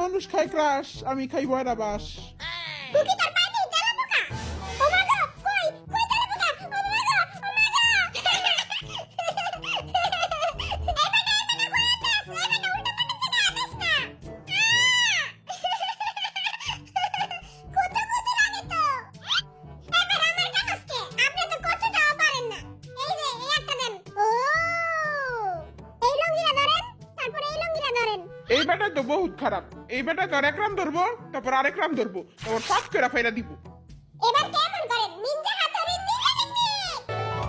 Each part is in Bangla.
মানুষ খায় ক্রাশ, আমি খাই বয়রা বাস। তুই কি তোর পাইতে তেলা পোকা? ও মা গো, কই তেলা পোকা? ও মা গো, ও মা গো। এই বেটা তো বহুত খারাপ, এই বেটা তো এক রাম ধরবো, তারপর আরেক রাম ধরবো, তারপর ফাঁক করে ফাইরা দিব। এবার কেমন করেন? নিনজা হাতুড়ি, নিনজা টেকনিক।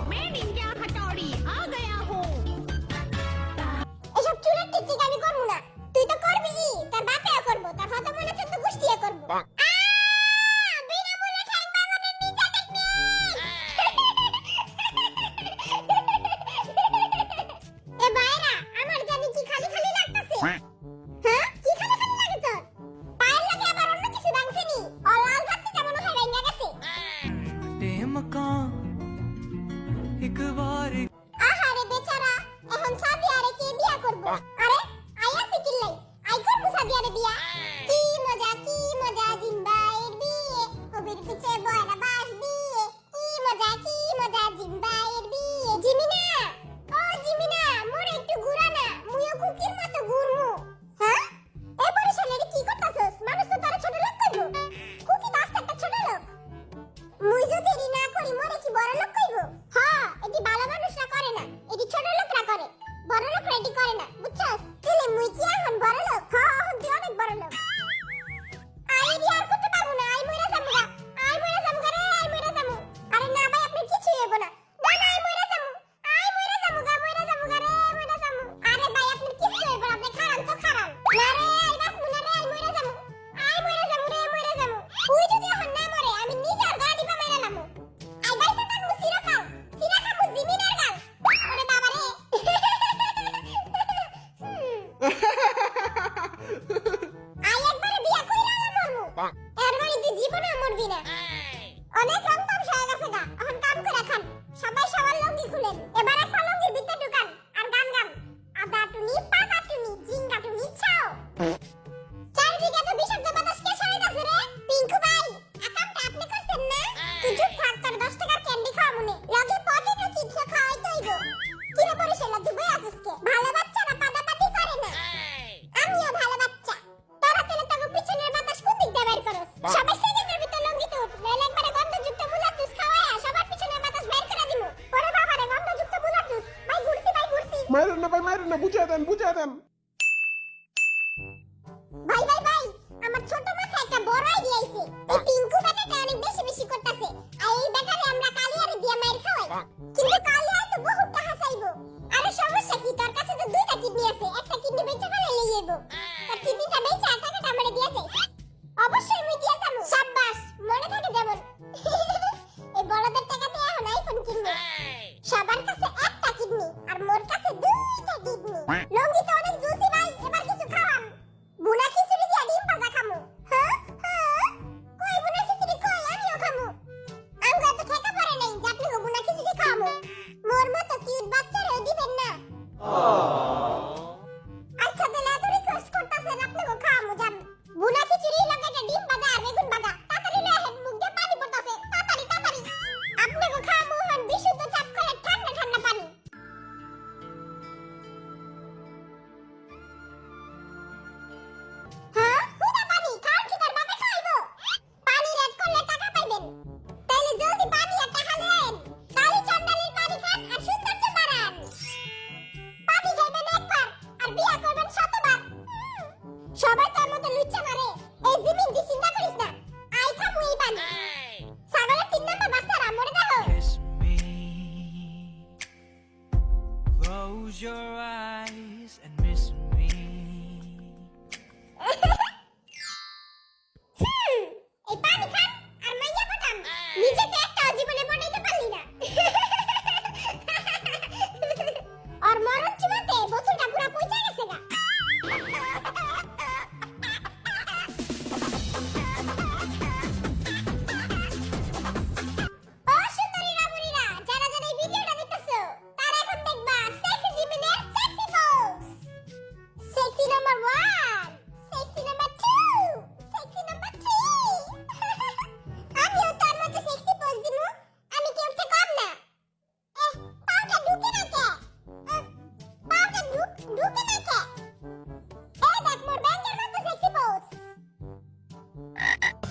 मैं निंजा हथौड़ी आ गया हूँ। এসব চুরের টিকটিক আমি করব না। তুই তো করবি, তোর বাপেও করব, তার হতো মনে হচ্ছে তো গুষ্টিয়া করব। বিনামূল্যে ঠ্যাং ভাঙানোর নিনজা টেকনিক। এ বাইরা, আমার জানি কি খালি খালি লাগতাছে। হ্যাঁ, কি খালি খালি লাগে তোর? পায়ের লাগে আবার অন্য কিছু ভাঙছে নি? লাল ভাতটা কেমন হয় ভাঙা গেছে? আহারে বেচারা, এখন সাদিয়ারে কে বিয়া করব? আরে আইয়াছে কিল্লাই, আই করব সাদিয়ারে বিয়া। কি মজা জিম্বাইয়ের বিয়ে, কবির পিছে বয়রা বাস দিয়ে। কি মজা জিম্বাইয়ের বিয়ে। জিমিনা, ও জিমিনা, মোরে একটু ঘুরা না, মুইও কুকির মতো ঘুরমু। হ্যাঁ, এই পরিশালের কি করতাছস? মানুষ তো তোরে ছোট লোক কইবো। কুকি তো আস্তে একটা ছোট লোক। মুই যদি রি না করি মোরে কি বড় লোক কইবো? হ্যাঁ, এটি ভালো মানুষরা করে না, এটি ছোট লোকরা করে, বড় লোকরা এটি করে না, বুঝছস? তাহলে মুই কি এখন বড় লোক? হ্যাঁ, এখন তুই অনেক বড় লোক। আই রি আর করতে পারবো না, আই মইরা যামু গা, আই মইরা যামু গা রে, আই মইরা যামু। আরে না ভাই, আপনি কিছুই হইব না। না না, আই মইরা যামু, আই মইরা যামু গা রে, মইরা যামু। আরে ভাই, আপনি কিছুই হইব না, আপনি খারান তো খারান। না রে, আই বাঁচমু না রে, আই মইরা যামু, আই মইরা যামু রে, মইরা যামু। তুই যদি এখন না মরে, আমি নিজের গাড়ি পা মাইরা নামু। আই বাইসা থাকমু চিরকাল, চিরকাল জিমিনার গাল। ওরে বাবা রে। আই একবারে বিয়া কইরা মরমু। এর মানে তুই জীবনে মরবি না। অনেক রং তামসা হয়ে গেছে গা, এখন কাম করে খান। সবাই সবার লঙ্গি খুলেন, এবার একটা লঙ্গির ভিতরে ঢুকান, আর গান গান। আদা টুনি, পাকা টুনি, জিঙ্গা টুনি, ছাও। চারিদিকে তো বিষাক্ত বাতাস কে ছড়াইতাছে রে? পিঙ্কু ভাই, আকামটা আপনি করছেন না? তুই চুপ থাক, তোর 10 টাকার ক্যান্ডি খাওয়া মনে। লগে পটেটো চিপস খাওয়াইতে হইব। কি রে পরিশালা, তুই বই আছিস কে? ভালো বাচ্চারা পাদাপাতি করে না। আমিও ভালো বাচ্চা। তোরা তেলে তাকে পিছনের বাতাস কোন দিক দিয়ে বের করস? সবাই সেকেন্ডের ভিতর লঙ্গি তো নইলে একবারে গন্ধযুক্ত মুলার জুস খাওয়ায়া সবার পিছনের বাতাস বের করে দিমু। ওরে বাবা রে, গন্ধযুক্ত মুলার জুস। ভাই ঘুরছি, ভাই ঘুরছি। মাইরেন না ভাই, মাইরেন না, বুঝিয়ে দেন। ভাই, আমার ছোট মাথায় একটা বড় আইডিয়া আইছে। এই পিঙ্কু ব্যাটাটা অনেক বেশি বেশি করতেছে, আর এই ব্যাটারে আমরা কালিয়ারে দিয়া মাইর খাওয়াই। কিন্তু কালিয়া তো বহুত টাকা চাইবো। আরে সমস্যা কি, তোর কাছে তো দুইটা কিডনি আছে, একটা কিডনি বেচে ফেলে লই যাইবো। তোর কিডনিটা বেচে টাকাটা আমারে দিয়া যাই। অবশ্যই মুই দিয়া যাবো। শাবাশ, মনে থাকে যেমন। এই বড়দের টাকা দিয়ে এখন আইফোন কিনবো। সবার কাছে একটা কিডনি, আর মোর কাছে দুইটা কিডনি। লঙ্গি তো অনেক জুসি ভাই, এবার কিছু খাওয়ান। বুনা খিচুড়ি দিয়া ডিম ভাজা খামু। হ্যাঁ, কই বুনা খিচুড়ি, কই আমিও খামু। আমগো তো ঠেকা পড়ে নাই যে আপনি বুনা খিচুড়ি খামু। মোর মতো কিউট বাচ্চারেও দিবেন না। আচ্ছা, তাহলে এত রিকোয়েস্ট করতেছেন, আপনাকে খামু যান। বুনা খিচুড়ি লগে একটা ডিম ভাজা আর বেগুন ভাজা। তাড়াতাড়ি লয়ে আহেন, মুখ দিয়ে পানি পড়তাছে। তাড়াতাড়ি। আপনাকে খামু হন বিশুদ্ধ চাপ করে ঠান্ডা ঠান্ডা পানি। হ্যাঁ, হুদা পানি খান কি তার বাপে খাইবো? পানি রেড করলে টাকা পাইবেন। তাইলে জলদি পানি আর টাকা লয়েন। কালি চন্ডালির পানি খান আর সৌন্দর্য বাড়ান। পানি খাইবেন একবার আর বিয়া করবেন 100 বার। সবাই তোর মতো লুচ্চা মারে। এই জিমিন, তুই চিন্তা করিস না, আই খামু এই পানি। ছাগলের 3 নাম্বার বাচ্চারা মরে দেখো। Kiss me. Close your eyes and miss me. এই পানি খান আর মাইয়া পটান। নিজে তো একটা জীবনে পটাইতে পারলি না। আর মরণ চুমাতে বোতলটা পুরো পচে গেছে গা।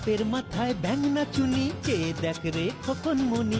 বাপের মাথায় ব্যাঙ না চুনি, কে দেখ রে খোকন মনি।